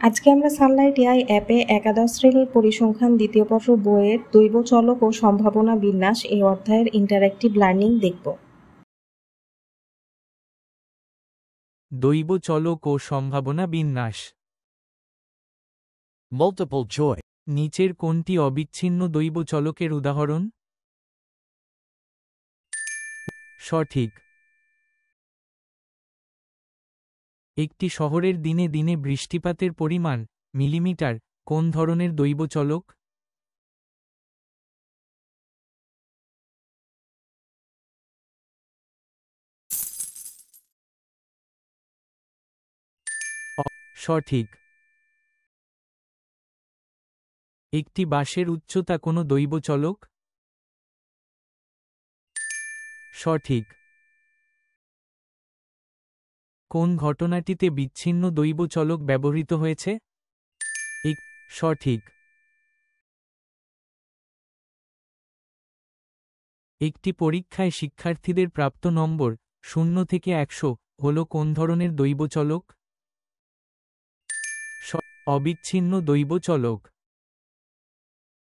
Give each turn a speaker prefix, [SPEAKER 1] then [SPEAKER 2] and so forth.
[SPEAKER 1] আজকে আমরা Sunlight AI অ্যাপে একাদশ শ্রেণীর পরিসংখ্যান দ্বিতীয় পত্র বইয়ের দৈব চলক ও সম্ভাবনা বিন্যাস এই অধ্যায়ের ইন্টারঅ্যাক্টিভ লার্নিং দেখব।
[SPEAKER 2] দৈব চলক ও সম্ভাবনা বিন্যাস।
[SPEAKER 3] Multiple choice.
[SPEAKER 2] নিচের কোনটি অবিচ্ছিন্ন দৈব চলকের উদাহরণ? সঠিক। একটি শহরের দিনে দিনে বৃষ্টিপাতের পরিমাণ মিলিমিটার কোন ধরনের দৈব চলক? সঠিক। একটি বাসের উচ্চতা কোনো দৈব চলক? সঠিক। কোন ঘটনাটিতে বিচ্ছিন্ন দৈব চলক ব্যবহৃত হয়েছে? সঠিক। একটি পরীক্ষায় শিক্ষার্থীদের প্রাপ্ত নম্বর 0 থেকে 100 হল কোন ধরনের দৈব চলক? অবিচ্ছিন্ন দৈব চলক।